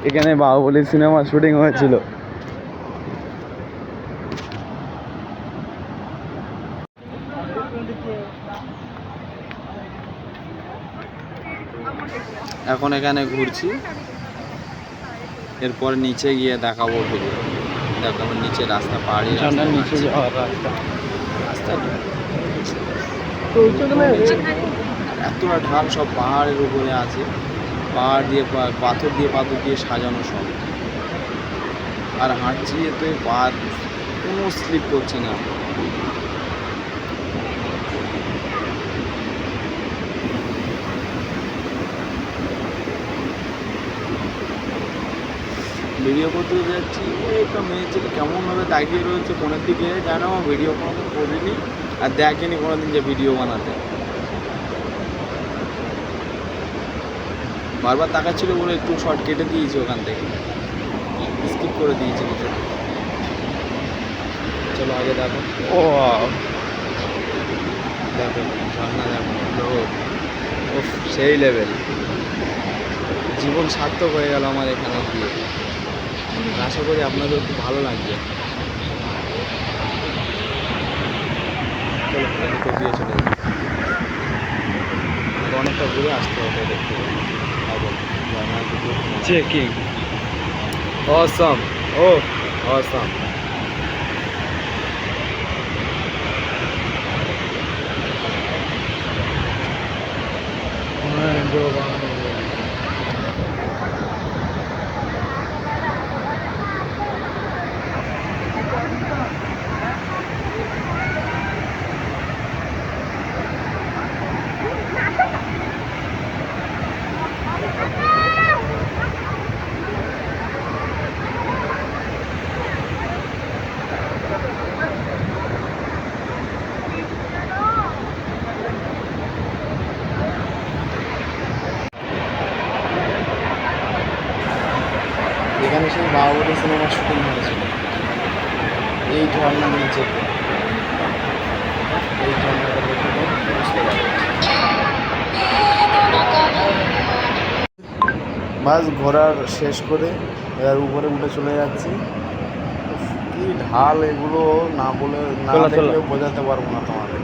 এখানে Baahubali cinema shooting হয়েছিল। এখন এখানে ঘুরছি, এরপর নিচে গিয়ে দেখাবো ভিডিও। দেখো নিচে রাস্তা, পাহাড়ি নিচে যাওয়ার রাস্তা এতটা ঢাল, সব পাহাড়ের উপরে আছে, পাহাড় দিয়ে পাথর দিয়ে সাজানো সব। আর হাঁটছি এতে পা কোনো স্লিপ করছে না। ভিডিও করতে যাচ্ছি, একটা মেয়ে ছেলে কেমনভাবে তাকিয়ে রয়েছে কোনের দিকে, জানো ভিডিও কোনো করিনি আর দেখেনি কোনোদিন যে ভিডিও বানাতে। বারবার তাকাচ্ছিল বলে একটু শর্ট কেটে দিয়েছি, ওখান থেকে স্কিপ করে দিয়েছি কিছু। চলো আগে দেখো, ও দেখো ঝর্ণা, দেখো ও সেই লেভেল। জীবন সার্থক হয়ে গেল আমার এখানে গিয়ে। আশা করি আপনাদের খুব ভালো লাগবে। চলো এদিকে দিয়ে চলে যাই, অনেকটা ঘুরে আসতে হবে দেখতে। চেকিং অসম, ও অসম। এখানে সেই বাহুবলী সিনেমার শুটিং হয়েছিল এই ঝর্ণার নিচে। এই ঝর্ণাটা দেখে বুঝতে পারবে। বাস ঘোরার শেষ করে এবার উপরে উঠে চলে যাচ্ছি। কি ঢাল এগুলো, না বলে না দেখলেও বোঝাতে পারবো না তোমাদের।